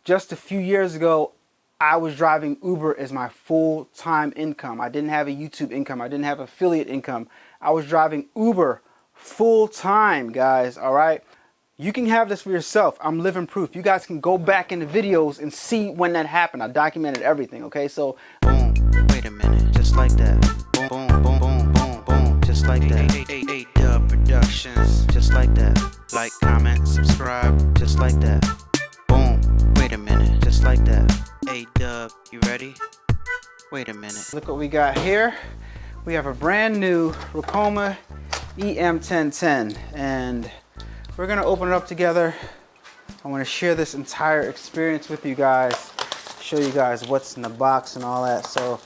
just a few years ago, I was driving Uber as my full-time income. I didn't have a YouTube income. I didn't have affiliate income. I was driving Uber full-time, guys, all right? You can have this for yourself. I'm living proof. You guys can go back in the videos and see when that happened. I documented everything, okay? So, boom, wait a minute, just like that. Boom, boom, boom, boom, boom, boom, just like that. A-Dubb Productions, just like that. Like, comment, subscribe, just like that. Boom, wait a minute, just like that. A-Dubb, you ready? Wait a minute. Look what we got here. We have a brand new Ricoma EM-1010, and we're gonna open it up together. I want to share this entire experience with you guys, show you guys what's in the box and all that. So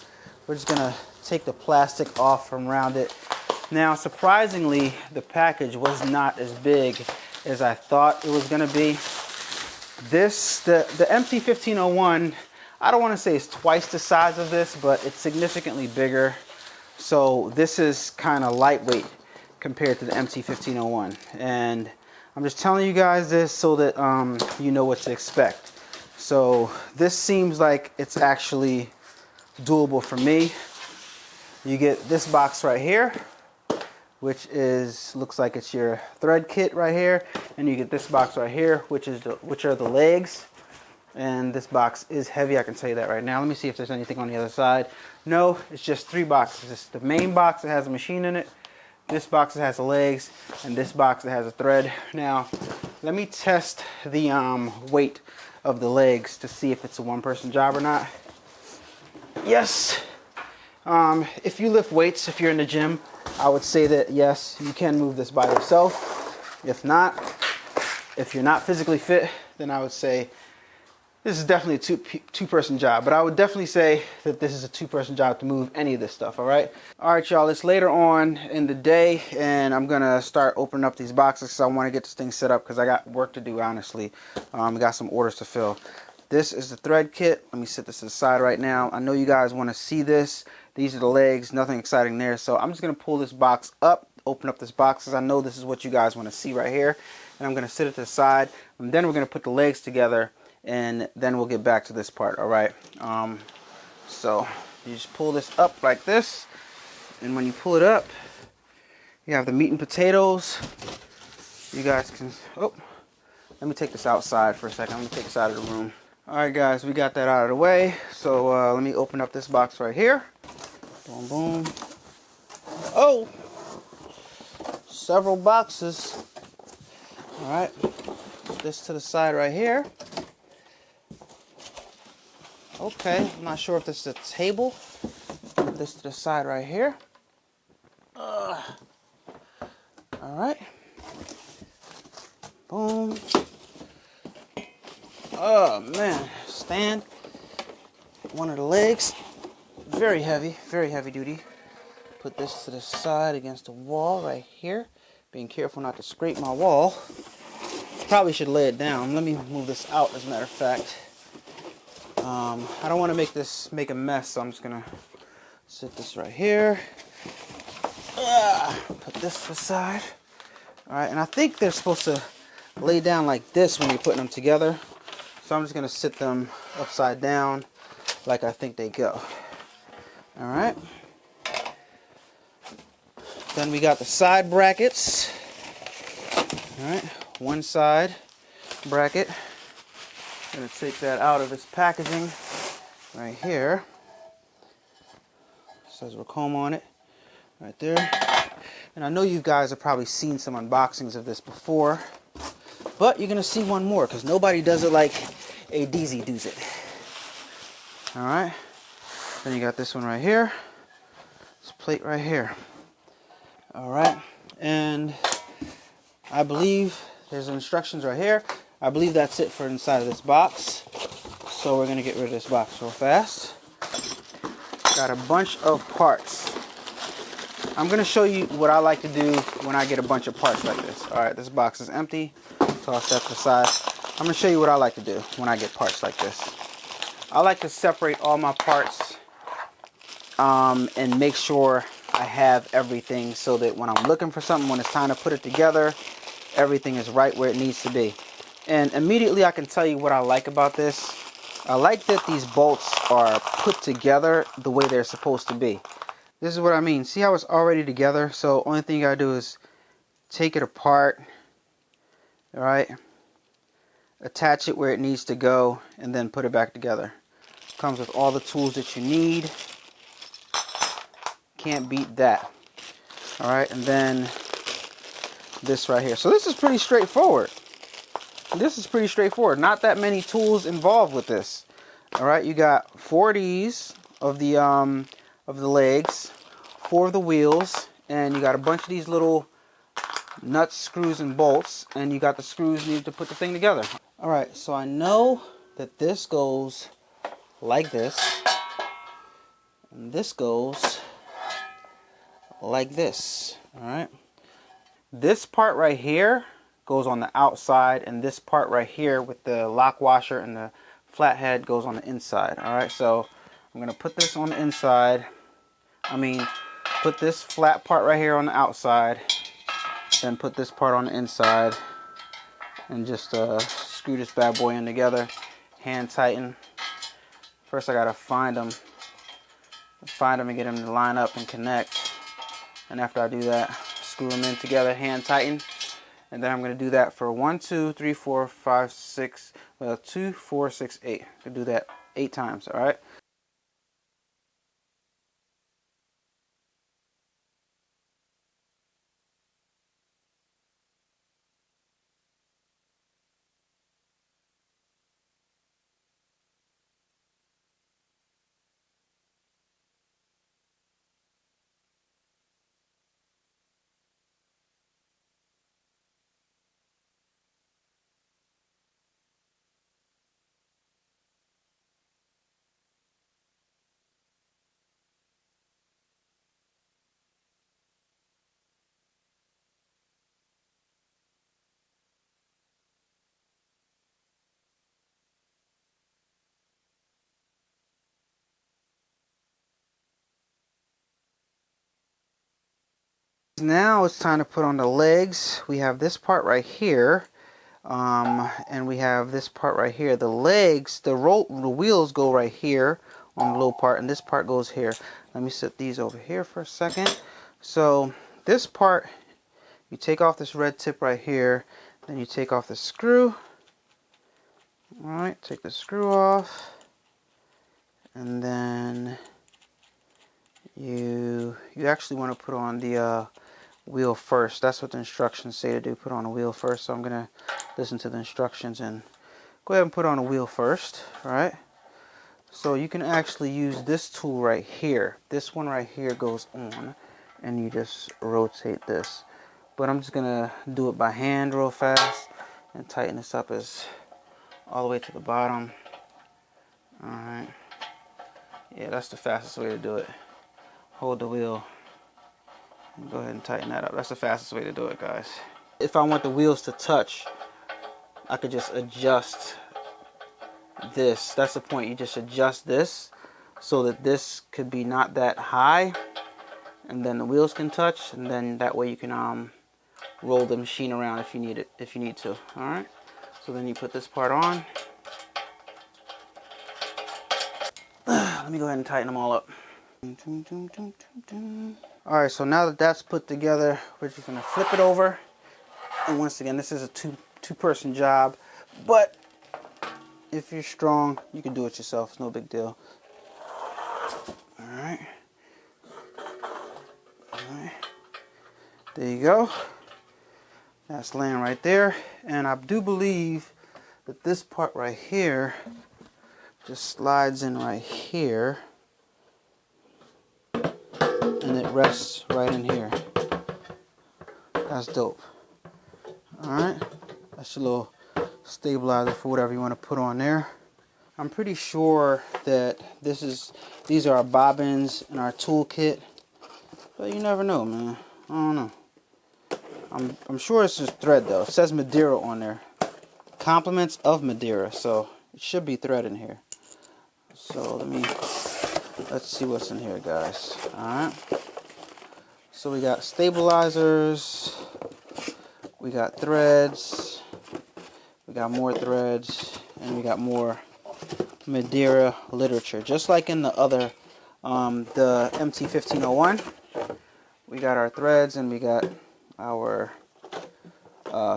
we're just gonna take the plastic off from around it. Now, surprisingly, the package was not as big as I thought it was gonna be. The MT-1501, I don't want to say it's twice the size of this, but it's significantly bigger. So this is kind of lightweight compared to the MT-1501. And I'm just telling you guys this so that you know what to expect. So this seems like it's actually doable for me. You get this box right here, which looks like it's your thread kit right here, and you get this box right here, which are the legs. And this box is heavy, I can tell you that right now. Let me see if there's anything on the other side. No, it's just 3 boxes. It's the main box that has a machine in it, this box that has the legs, and this box that has a thread. Now, let me test the weight of the legs to see if it's a one-person job or not. Yes. If you lift weights, if you're in the gym, I would say that yes, you can move this by yourself. If not, if you're not physically fit, then I would say this is definitely a two-person job. But I would definitely say that this is a 2-person job to move any of this stuff, all right? All right, y'all, it's later on in the day, and I'm going to start opening up these boxes because I want to get this thing set up because I got work to do, honestly. I got some orders to fill. This is the thread kit. Let me set this to the side right now. I know you guys want to see this. These are the legs, nothing exciting there. So I'm just going to pull this box up, open up this box, because I know this is what you guys want to see right here. And I'm going to sit it to the side, and then we're going to put the legs together, and then we'll get back to this part, all right? So you just pull this up like this, and when you pull it up, you have the meat and potatoes. You guys can, oh, let me take this outside for a second. I'm going to take this out of the room. All right, guys, we got that out of the way. So let me open up this box right here. Boom, boom. Oh, several boxes. All right, put this to the side right here. Okay, I'm not sure if this is a table. Put this to the side right here. All right. Boom. Oh man, stand. One of the legs. Very heavy duty. Put this to the side against the wall right here. Being careful not to scrape my wall. Probably should lay it down. Let me move this out, as a matter of fact. I don't want to make a mess, so I'm just gonna sit this right here. Put this to the side. All right, and I think they're supposed to lay down like this when you're putting them together. So I'm just gonna sit them upside down like I think they go. All right. Then we got the side brackets. All right, one side bracket. I'm gonna take that out of its packaging right here. It says Ricoma on it, right there. And I know you guys have probably seen some unboxings of this before, but you're gonna see one more because nobody does it like A-Dubb does it. All right. Then you got this one right here. This plate right here. All right. And I believe there's instructions right here. I believe that's it for inside of this box. So we're gonna get rid of this box real fast. Got a bunch of parts. I'm gonna show you what I like to do when I get a bunch of parts like this. All right, this box is empty. Toss that to the side. I'm gonna show you what I like to do when I get parts like this. I like to separate all my parts and make sure I have everything so that when I'm looking for something, when it's time to put it together, everything is right where it needs to be. And immediately I can tell you what I like about this. I like that these bolts are put together the way they're supposed to be. This is what I mean. See how it's already together? So only thing you gotta do is take it apart, all right? Attach it where it needs to go, and then put it back together. Comes with all the tools that you need. Can't beat that. All right, and then this right here. So this is pretty straightforward. This is pretty straightforward. Not that many tools involved with this. All right, you got 4 of these of the legs, 4 of the wheels, and you got a bunch of these little nuts, screws, and bolts, and you got the screws needed to put the thing together. All right, so I know that this goes like this, and this goes like this. All right, this part right here goes on the outside, and this part right here with the lock washer and the flathead goes on the inside. All right, so I'm gonna put this on the inside. Put this flat part right here on the outside, then put this part on the inside, and just screw this bad boy in together. Hand tighten. First I gotta find them and get them to line up and connect. And after I do that, screw them in together, hand tighten. And then I'm going to do that for 1, 2, 3, 4, 5, 6, 2, 4, 6, 8. I do that 8 times, all right? Now it's time to put on the legs. We have this part right here, and we have this part right here. The legs, the wheels go right here on the low part, and this part goes here. Let me set these over here for a second. So this part, you take off this red tip right here, then you take off the screw. All right, take the screw off, and then you actually want to put on the wheel first. That's what the instructions say to do. Put on a wheel first. So I'm gonna listen to the instructions and go ahead and put on a wheel first. All right. So you can actually use this tool right here. This one right here goes on, and you just rotate this. But I'm just gonna do it by hand real fast and tighten this up as all the way to the bottom. All right. Yeah, that's the fastest way to do it. Hold the wheel. Go ahead and tighten that up. That's the fastest way to do it, guys. If I want the wheels to touch, I could just adjust this. That's the point. You just adjust this so that this could be not that high, and then the wheels can touch, and then that way you can roll the machine around if you need to. All right. So then you put this part on. Let me go ahead and tighten them all up. Alright, so now that that's put together, we're just going to flip it over. And once again, this is a two-person job. But if you're strong, you can do it yourself. It's no big deal. Alright. Alright. There you go. That's laying right there. And I do believe that this part right here just slides in right here. And it rests right in here. That's dope. Alright. That's your little stabilizer for whatever you want to put on there. I'm pretty sure that these are our bobbins and our toolkit. But you never know, man. I don't know. I'm sure it's just thread though. It says Madeira on there. Compliments of Madeira. So it should be thread in here. So let's see what's in here, guys. Alright. So we got stabilizers. We got threads. We got more threads, and we got more Madeira literature. Just like in the other, the MT-1501, we got our threads and we got our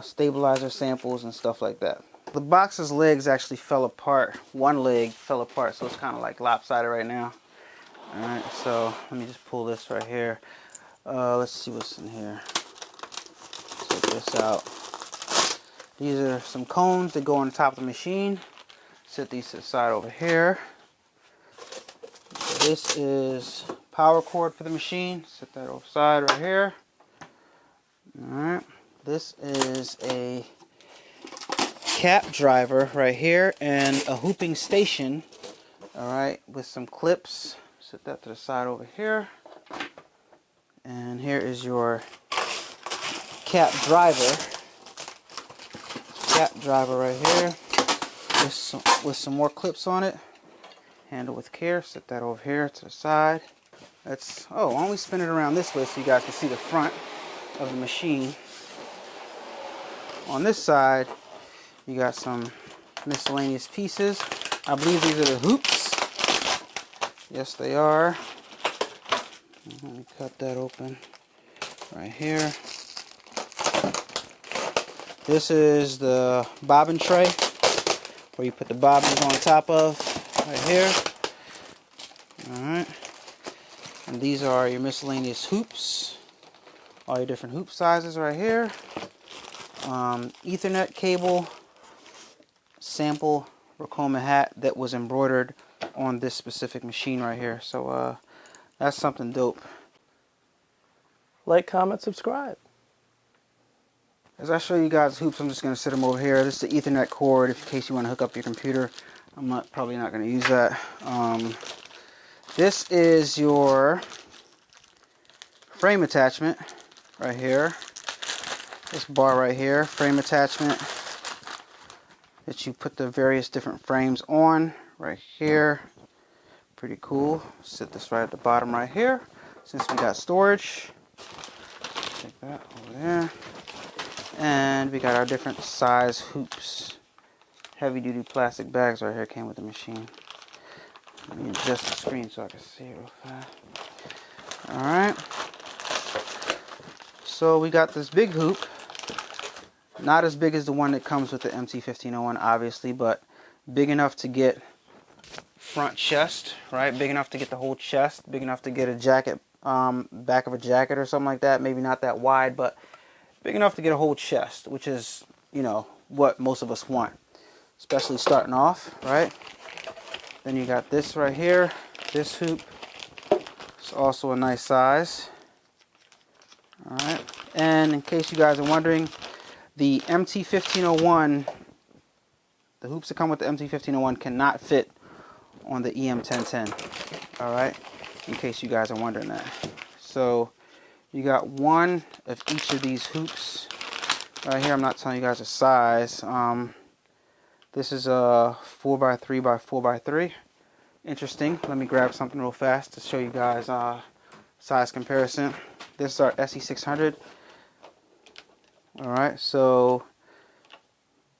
stabilizer samples and stuff like that. The box's legs actually fell apart. One leg fell apart, so it's kind of like lopsided right now. Alright, so let me just pull this right here. Let's see what's in here. Take this out. These are some cones that go on top of the machine. Set these to the side over here. This is power cord for the machine. Set that over side right here. Alright. This is a cap driver right here and a hooping station. Alright, with some clips. Set that to the side over here. And here is your cap driver. Cap driver right here. With some more clips on it. Handle with care. Set that over here to the side. That's, oh, why don't we spin it around this way so you guys can see the front of the machine. On this side, you got some miscellaneous pieces. I believe these are the hoops. Yes, they are. Let me cut that open right here. This is the bobbin tray where you put the bobbins on top of right here. Alright. And these are your miscellaneous hoops. All your different hoop sizes right here. Ethernet cable, sample Ricoma hat that was embroidered on this specific machine right here. So that's something dope. Like, comment, subscribe. As I show you guys hoops, I'm just going to set them over here. This is the Ethernet cord in case you want to hook up your computer. I'm probably not going to use that. This is your frame attachment right here. This bar right here, frame attachment that you put the various different frames on right here. Pretty cool. Set this right at the bottom right here since we got storage. Take that over there. And we got our different size hoops. Heavy duty plastic bags right here came with the machine. Let me adjust the screen so I can see it real fast. Alright. So we got this big hoop. Not as big as the one that comes with the MT-1501, obviously, but big enough to get front chest, right? Big enough to get the whole chest. Big enough to get a jacket, back of a jacket or something like that. Maybe not that wide, but big enough to get a whole chest, which is, you know, what most of us want, especially starting off, right? Then you got this right here, this hoop. It's also a nice size. All right, and in case you guys are wondering, the MT-1501, the hoops that come with the MT-1501 cannot fit on the EM-1010. All right, in case you guys are wondering that. So you got one of each of these hoops right here. I'm not telling you guys the size. This is a 4x3 by 4x3. Interesting. Let me grab something real fast to show you guys size comparison. This is our SE600. Alright, so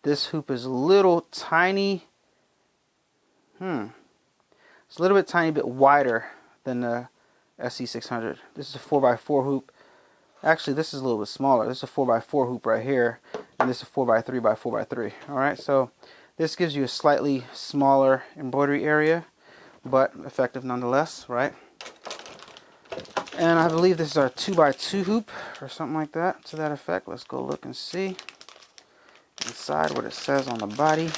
this hoop is a little tiny. It's a little bit tiny bit wider than the SE600. This is a 4x4 hoop. Actually, this is a little bit smaller. This is a 4x4 hoop right here, and this is a 4x3 by 4x3. Alright, so this gives you a slightly smaller embroidery area, but effective nonetheless, right? And I believe this is our 2x2 hoop or something like that, to that effect. Let's go look and see inside what it says on the body.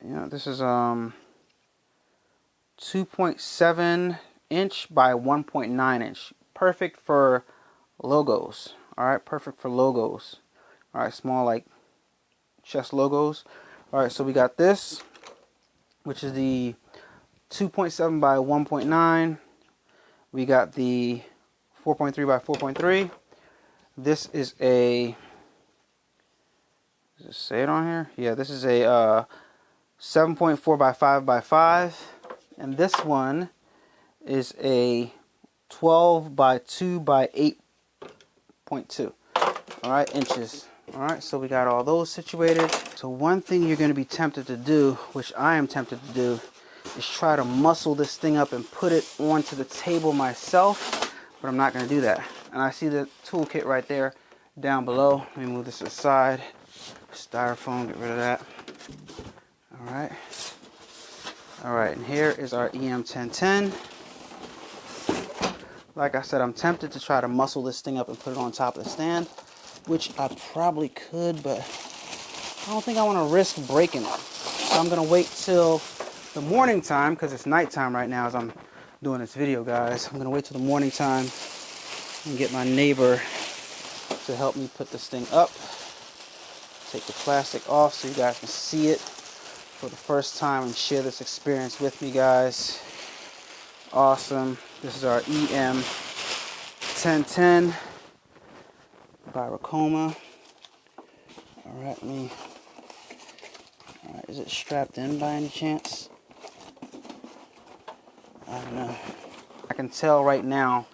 Yeah, this is 2.7 inch by 1.9 inch. Perfect for logos. Alright, perfect for logos. Alright, small like chest logos. Alright, so we got this, which is the 2.7 by 1.9. We got the 4.3 by 4.3. This is a, does it say it on here? Yeah, this is a 7.4 by 5 by 5. And this one is a 12 by 2 by 8.2. Alright, inches. All right, so we got all those situated. So one thing you're going to be tempted to do, which I am tempted to do, is try to muscle this thing up and put it onto the table myself, but I'm not going to do that. And I see the toolkit right there down below. Let me move this aside. Styrofoam, get rid of that. All right. All right, and here is our EM-1010. Like I said, I'm tempted to try to muscle this thing up and put it on top of the stand, which I probably could, but I don't think I want to risk breaking it. So I'm going to wait till the morning time, because it's nighttime right now as I'm doing this video, guys. I'm going to wait till the morning time and get my neighbor to help me put this thing up. Take the plastic off so you guys can see it for the first time and share this experience with me, guys. Awesome. This is our EM-1010 by Ricoma. Alright, is it strapped in by any chance? I don't know. I can tell right now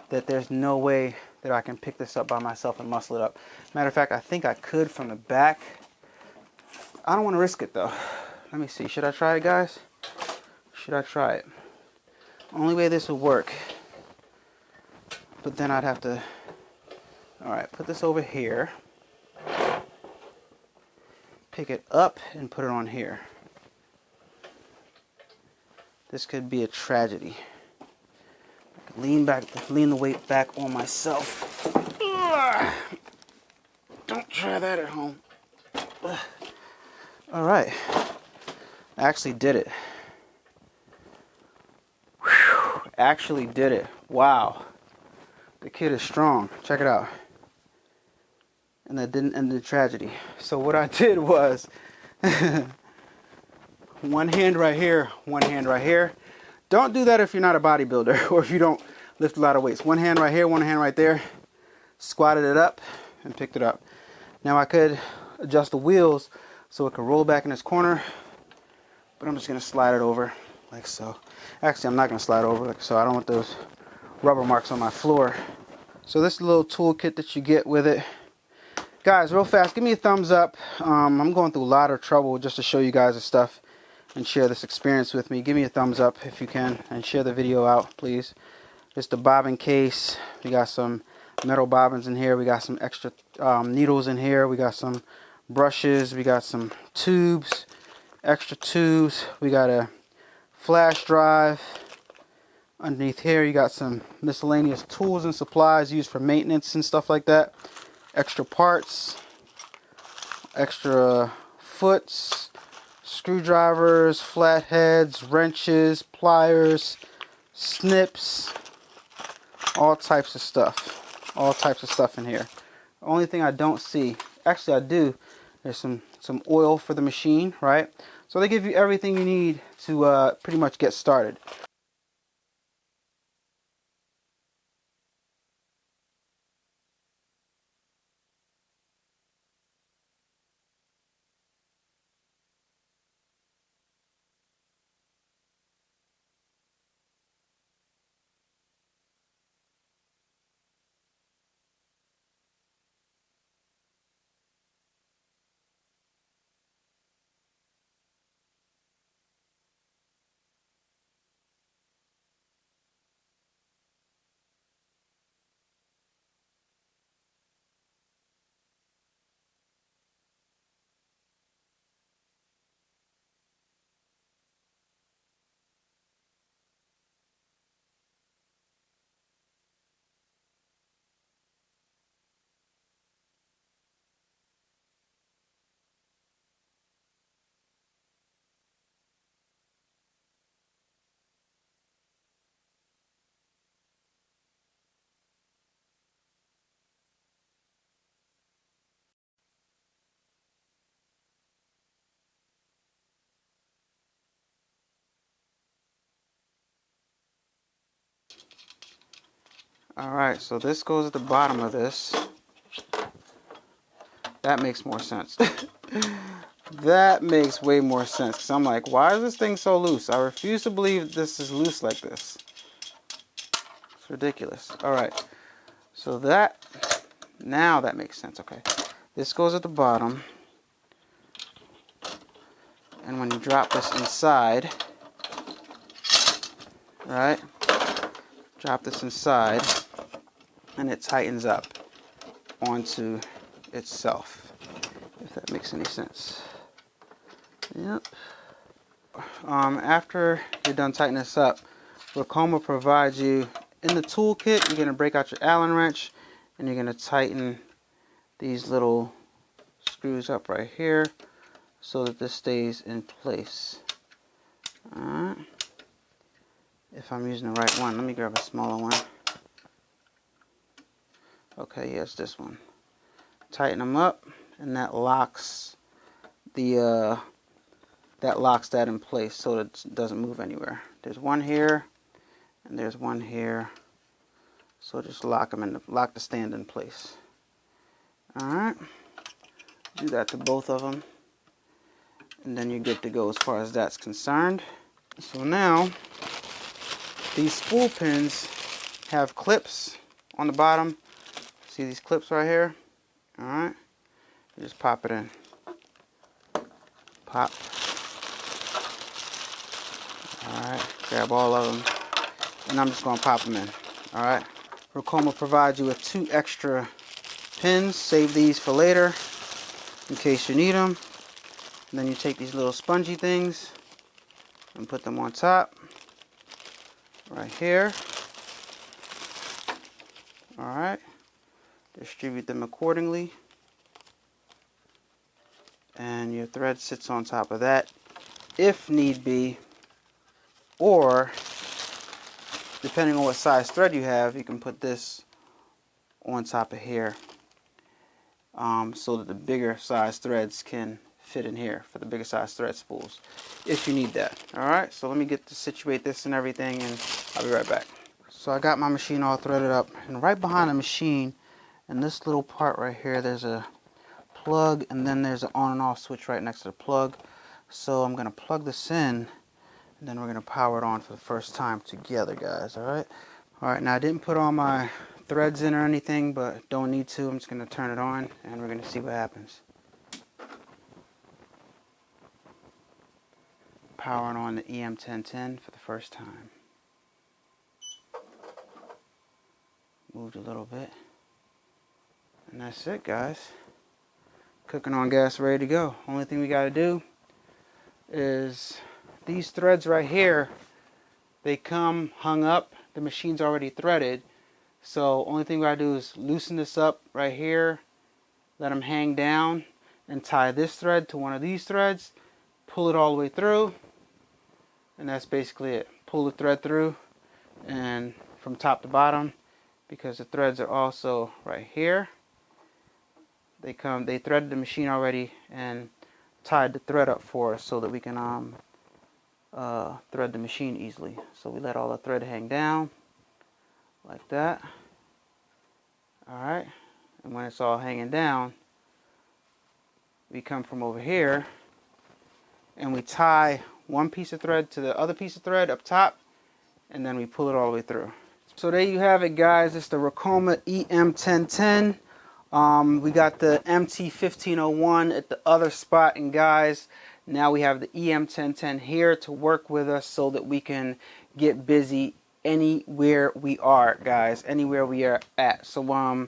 that there's no way that I can pick this up by myself and muscle it up. Matter of fact, I think I could from the back. I don't want to risk it though. Let me see. Should I try it, guys? Should I try it? Only way this would work. But then I'd have to... Alright, put this over here. Pick it up and put it on here. This could be a tragedy. I could lean the weight back on myself. Don't try that at home. Alright. I actually did it. Whew. Actually did it. Wow. The kid is strong. Check it out. And that didn't end in tragedy. So what I did was one hand right here, one hand right here. Don't do that if you're not a bodybuilder or if you don't lift a lot of weights. One hand right here, one hand right there. Squatted it up and picked it up. Now I could adjust the wheels so it could roll back in this corner, but I'm just going to slide it over like so. Actually, I'm not going to slide it over like so. I don't want those rubber marks on my floor. So this is a little toolkit that you get with it. Guys, real fast, give me a thumbs up. I'm going through a lot of trouble just to show you guys this stuff and share this experience with me. Give me a thumbs up if you can and share the video out, please. Just the bobbin case. We got some metal bobbins in here. We got some extra needles in here. We got some brushes. We got some tubes, extra tubes. We got a flash drive. Underneath here, you got some miscellaneous tools and supplies used for maintenance and stuff like that. Extra parts, extra foots, screwdrivers, flatheads, wrenches, pliers, snips, all types of stuff. All types of stuff in here. The only thing I don't see, actually I do, there's some oil for the machine, right? So they give you everything you need to pretty much get started. Alright, so this goes at the bottom of this. That makes more sense. That makes way more sense. Because I'm like, why is this thing so loose? I refuse to believe this is loose like this. It's ridiculous. Alright, so now that makes sense. Okay. This goes at the bottom. And when you drop this inside, right? Drop this inside, and it tightens up onto itself, if that makes any sense. Yep. After you're done tightening this up, Ricoma provides you, in the toolkit, you're going to break out your Allen wrench, and you're going to tighten these little screws up right here so that this stays in place. Alright. If I'm using the right one, let me grab a smaller one. Okay, yes, this one. Tighten them up, and that locks the that in place so that it doesn't move anywhere. There's one here, and there's one here. So just lock the stand in place. All right. Do that to both of them, and then you're good to go as far as that's concerned. So now, these spool pins have clips on the bottom. See these clips right here? All right. You just pop it in. Pop. All right. Grab all of them, and I'm just gonna pop them in. All right. Ricoma provides you with 2 extra pins. Save these for later, in case you need them. And then you take these little spongy things and put them on top, right here. All right. Distribute them accordingly, and your thread sits on top of that if need be, or depending on what size thread you have, you can put this on top of here, so that the bigger size threads can fit in here for the bigger size thread spools if you need that. Alright, so let me get to situate this and everything, and I'll be right back. So I got my machine all threaded up, and right behind the machine, in this little part right here, there's a plug, and then there's an on and off switch right next to the plug. So I'm going to plug this in, and then we're going to power it on for the first time together, guys. Alright, now I didn't put all my threads in or anything, but don't need to. I'm just going to turn it on, and we're going to see what happens. Powering on the EM-1010 for the first time. Moved a little bit. And that's it, guys. Cooking on gas, ready to go. Only thing we got to do is these threads right here, they come hung up. The machine's already threaded. So only thing we got to do is loosen this up right here, let them hang down, and tie this thread to one of these threads, pull it all the way through, and that's basically it. Pull the thread through, and from top to bottom, because the threads are also right here. They threaded the machine already and tied the thread up for us so that we can thread the machine easily. So we let all the thread hang down like that. Alright, and when it's all hanging down, we come from over here and we tie one piece of thread to the other piece of thread up top, and then we pull it all the way through. So there you have it, guys. It's the Ricoma EM-1010. We got the MT-1501 at the other spot, and guys, now we have the EM-1010 here to work with us so that we can get busy anywhere we are, guys, anywhere we are at. So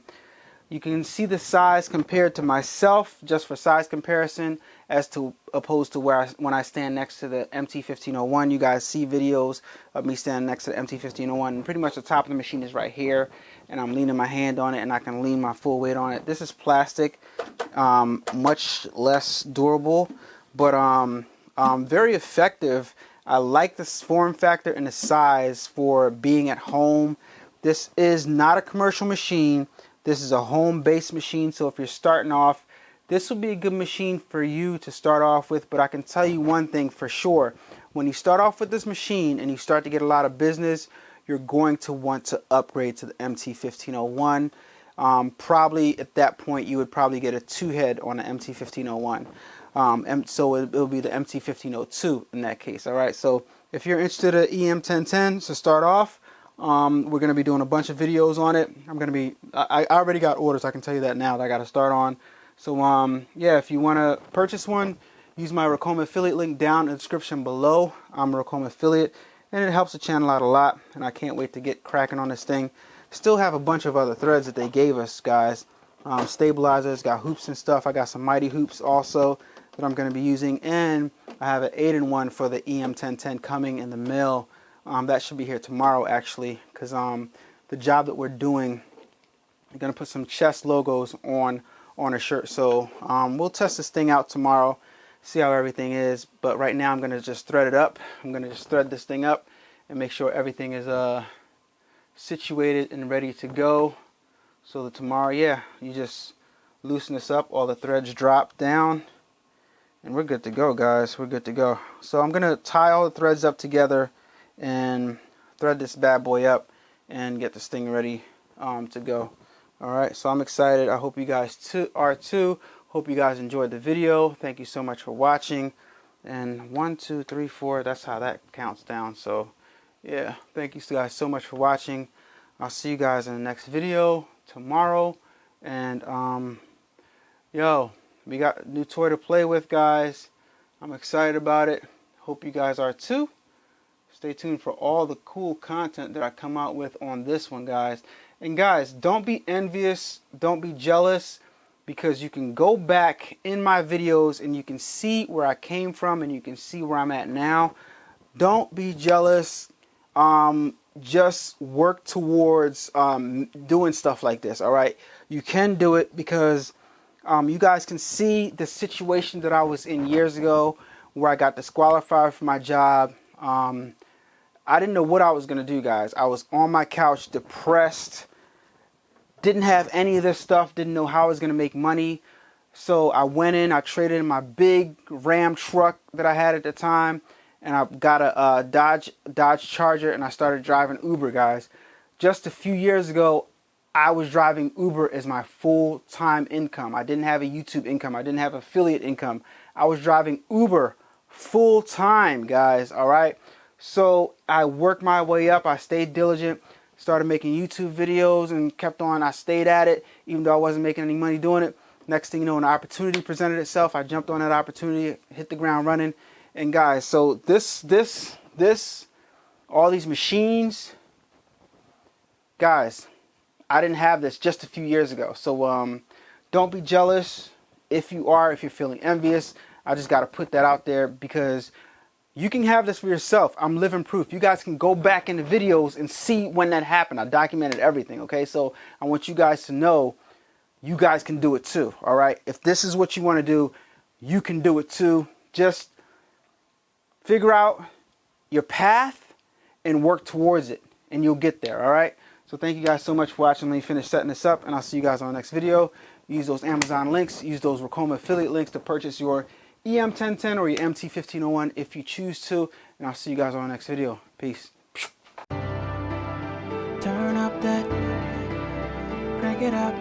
you can see the size compared to myself, just for size comparison, as to opposed to when I stand next to the MT-1501. You guys see videos of me standing next to the MT-1501, and pretty much the top of the machine is right here, and I'm leaning my hand on it, and I can lean my full weight on it. This is plastic, much less durable, but very effective. I like this form factor and the size for being at home. This is not a commercial machine. This is a home-based machine, so if you're starting off, this will be a good machine for you to start off with. But I can tell you one thing for sure. When you start off with this machine and you start to get a lot of business, you're going to want to upgrade to the MT-1501. Probably at that point, you would probably get a 2-head on the MT-1501. So it'll be the MT-1502 in that case. All right, so if you're interested in EM-1010 to start off, we're going to be doing a bunch of videos on it. I already got orders, I can tell you that now, that I got to start on. So yeah, if you want to purchase one, use my Ricoma affiliate link down in the description below. I'm a Ricoma affiliate, and it helps the channel out a lot, and I can't wait to get cracking on this thing. Still have a bunch of other threads that they gave us, guys. Stabilizers, got hoops and stuff. I got some mighty hoops also that I'm going to be using, and I have an 8-in-1 for the EM-1010 coming in the mail. That should be here tomorrow, actually, because the job that we're doing, I'm going to put some chest logos on a shirt. So we'll test this thing out tomorrow, see how everything is. But right now I'm going to just thread it up. I'm going to just thread this thing up and make sure everything is situated and ready to go, so that tomorrow, yeah, you just loosen this up, all the threads drop down, and we're good to go, guys. We're good to go. So I'm going to tie all the threads up together and thread this bad boy up and get this thing ready to go. Alright, so I'm excited. I hope you guys are too. Hope you guys enjoyed the video. Thank you so much for watching. And 1, 2, 3, 4, that's how that counts down. So yeah, thank you guys so much for watching. I'll see you guys in the next video tomorrow. And yo, we got a new toy to play with, guys. I'm excited about it. Hope you guys are too. Stay tuned for all the cool content that I come out with on this one, guys. And guys, don't be envious, don't be jealous, because you can go back in my videos and you can see where I came from and you can see where I'm at now. Don't be jealous. Just work towards doing stuff like this. All right, you can do it, because you guys can see the situation that I was in years ago, where I got disqualified from my job. I didn't know what I was going to do, guys. I was on my couch, depressed, didn't have any of this stuff, didn't know how I was going to make money. So I went in, I traded in my big Ram truck that I had at the time, and I got a Dodge Charger, and I started driving Uber, guys. Just a few years ago, I was driving Uber as my full-time income. I didn't have a YouTube income. I didn't have affiliate income. I was driving Uber full-time, guys, all right? So I worked my way up. I stayed diligent, started making YouTube videos, and kept on. I stayed at it, even though I wasn't making any money doing it. Next thing you know, an opportunity presented itself. I jumped on that opportunity, hit the ground running. And guys, so all these machines, guys, I didn't have this just a few years ago. So don't be jealous. If you're feeling envious, I just got to put that out there, because you can have this for yourself. I'm living proof. You guys can go back in the videos and see when that happened. I documented everything, okay? So I want you guys to know you guys can do it too, all right? If this is what you want to do, you can do it too. Just figure out your path and work towards it, and you'll get there, all right? So thank you guys so much for watching. Let me finish setting this up, and I'll see you guys on the next video. Use those Amazon links. Use those Ricoma affiliate links to purchase your EM-1010 or your MT-1501 if you choose to. And I'll see you guys on the next video. Peace. Turn up that, crank it up.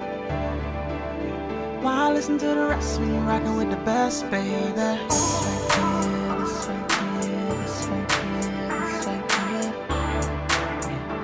Why listen to the rest when you're rocking with the best, baby? This right here, this right here, this right here.